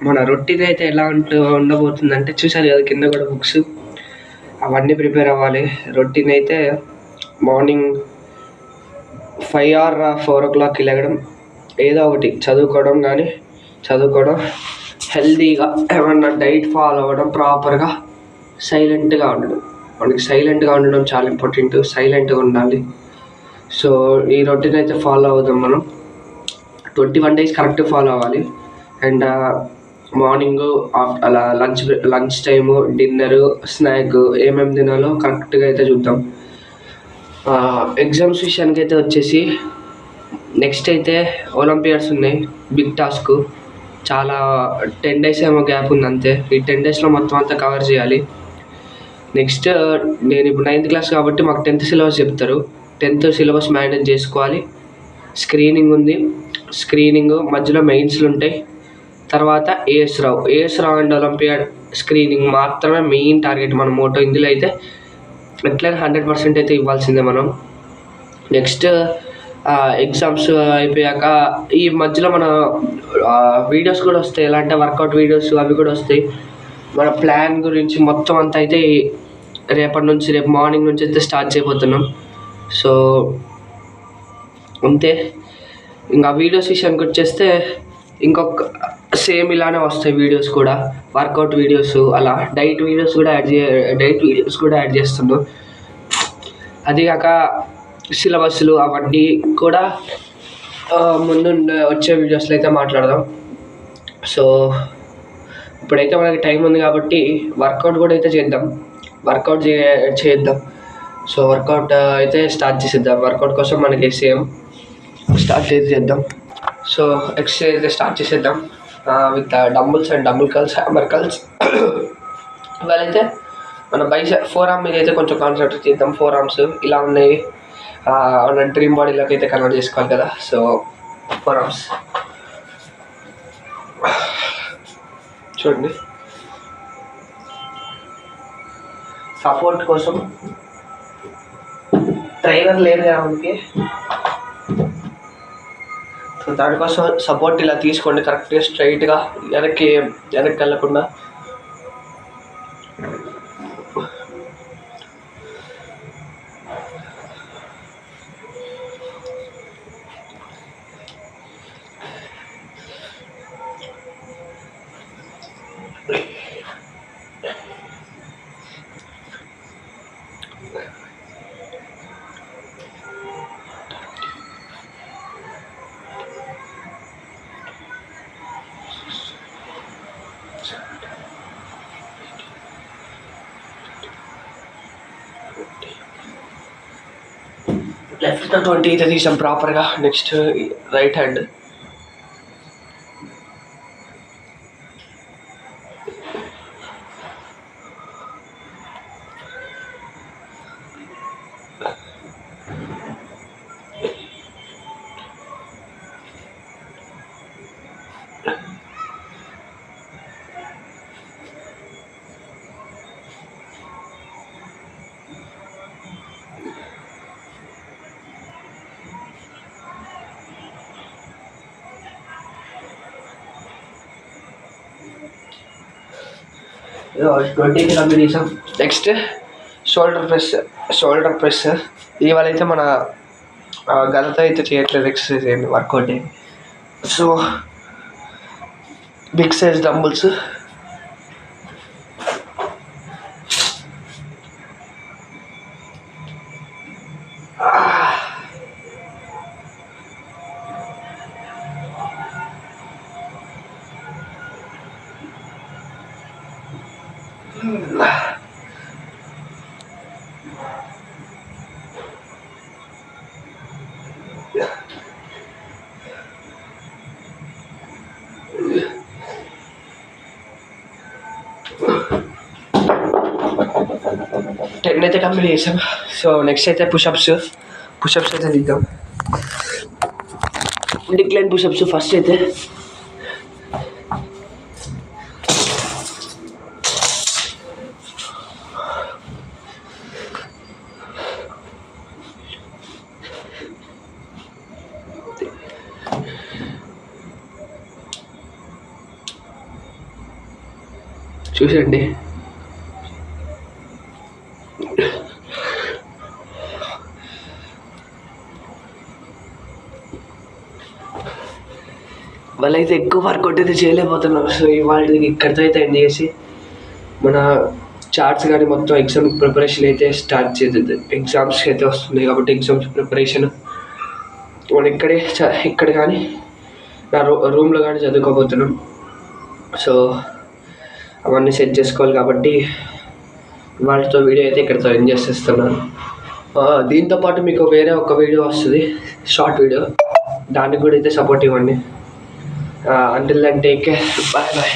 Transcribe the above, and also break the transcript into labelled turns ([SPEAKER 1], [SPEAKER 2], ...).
[SPEAKER 1] మన రొటీన్ అయితే ఎలా ఉండబోతుందంటే చూసారు కదా కింద కూడా బుక్స్ అవన్నీ ప్రిపేర్ అవ్వాలి. రొటీన్ అయితే మార్నింగ్ 5 ఆర్ 4 o'clock లెగడం, ఏదో ఒకటి చదువుకోవడం, హెల్తీగా ఏమన్నా డైట్ ఫాలో అవ్వడం, ప్రాపర్గా సైలెంట్గా ఉండడం. మనకి సైలెంట్గా ఉండడం చాలా ఇంపార్టెంట్. సైలెంట్గా ఉండాలి. సో ఈ రొటీన్ అయితే ఫాలో అవుదాం. మనం 21 days కరెక్ట్ ఫాలో అవ్వాలి. అండ్ మార్నింగ్ అలా లంచ్ టైము, డిన్నరు, స్నాక్ ఏమేమి తినాలో కరెక్ట్గా అయితే చూద్దాం. ఎగ్జామ్స్ విషయానికి అయితే వచ్చేసి నెక్స్ట్ అయితే ఒలింపియాడ్స్ ఉన్నాయి. Big task. చాలా 10 days ఏమో గ్యాప్ ఉంది అంతే. ఈ 10 daysలో మొత్తం అంతా కవర్ చేయాలి. నెక్స్ట్ నేను ఇప్పుడు 9th class కాబట్టి మాకు 10th సిలబస్ చెప్తారు. 10th సిలబస్ మేనేజ్ చేసుకోవాలి. స్క్రీనింగ్ ఉంది. స్క్రీనింగ్ మధ్యలో మెయిన్స్లు ఉంటాయి. తర్వాత AS Rao and olympiad screening మాత్రమే మెయిన్ టార్గెట్. మన మోటో ఇందులో అయితే ఎట్లయినా 100% అయితే ఇవ్వాల్సిందే మనం. నెక్స్ట్ ఎగ్జామ్స్ అయిపోయాక ఈ మధ్యలో మన వీడియోస్ కూడా వస్తాయి. ఎలా అంటే వర్కౌట్ వీడియోస్ అవి కూడా వస్తాయి. మన ప్లాన్ గురించి మొత్తం అంతా అయితే రేపు మార్నింగ్ నుంచి అయితే స్టార్ట్ చేయబోతున్నాం. సో అంతే. ఇంకా వీడియోస్ విషయానికి వచ్చేస్తే ఇంకొక సేమ్ ఇలానే వస్తాయి వీడియోస్ కూడా, వర్కౌట్ వీడియోస్, అలా డైట్ వీడియోస్ కూడా యాడ్ చేస్తున్నాం. అదిగాక సిలబస్లు అవన్నీ కూడా ముందు వచ్చే వీడియోస్లో అయితే మాట్లాడదాం. సో ఇప్పుడైతే మనకి టైం ఉంది కాబట్టి వర్కౌట్ కూడా అయితే చేద్దాం. సో వర్కౌట్ అయితే స్టార్ట్ చేసేద్దాం. వర్కౌట్ కోసం మనకి సేమ్ స్టార్ట్ చేద్దాం. సో ఎక్సర్సైజ్ అయితే స్టార్ట్ చేసేద్దాం with dumbbells and dumbbell curls, hammer curls. ఇవాళైతే మన ఫోర్ ఆర్మ్ మీద అయితే కొంచెం కాన్సన్ట్రేట్ చేద్దాం. ఫోర్ ఆర్మ్స్ ఇలా ఉన్నాయి. మన డ్రీమ్ బాడీలోకి అయితే కన్వర్ట్ చేసుకోవాలి కదా. సో ఫోర్ ఆర్మ్స్ చూడండి. సపోర్ట్ కోసం ట్రైనర్ లేదు కదా మనకి. సో దానికోసం సపోర్ట్ ఇలా తీసుకోండి కరెక్ట్గా స్ట్రైట్గా, వెనక్కి వెళ్ళకుండా. లెఫ్ట్ 20 అయితే తీసాం ప్రాపర్గా. Next right hand. ట్వంటీకి కంప్లీట్ చేసాం. Next shoulder press. ఇవాళ అయితే మన గలతో అయితే చేయట్లేదు ఎక్సర్సైజ్ ఏంటి, workout. So big size dumbbells. Ten అయితే కంప్లీట్ చేసాం. సో నెక్స్ట్ అయితే పుషప్స్ అయితే దిద్దాం. డిక్లైన్ పుషప్స్ ఫస్ట్ అయితే. చూసండి. వాళ్ళైతే ఎక్కువ వర్కౌట్ అయితే చేయలేకపోతున్నారు. సో ఇవాళ ఇక్కడితో అయితే ఎండ్ చేసి మన చార్ట్స్ కానీ మొత్తం ఎగ్జామ్ ప్రిపరేషన్ అయితే స్టార్ట్ చేసేది. ఎగ్జామ్స్కి అయితే వస్తున్నాయి కాబట్టి ఎగ్జామ్స్ ప్రిపరేషన్ మనం ఇక్కడ కానీ నా రూమ్లో కానీ చదువుకోబోతున్నాం. సో అవన్నీ సెట్ చేసుకోవాలి కాబట్టి వాళ్ళతో వీడియో అయితే ఇక్కడితో ఎండ్ చేసేస్తున్నాను. దీంతోపాటు మీకు వేరే ఒక వీడియో వస్తుంది, షార్ట్ వీడియో, దానికి కూడా అయితే సపోర్ట్ ఇవ్వండి. Until then take care, bye bye.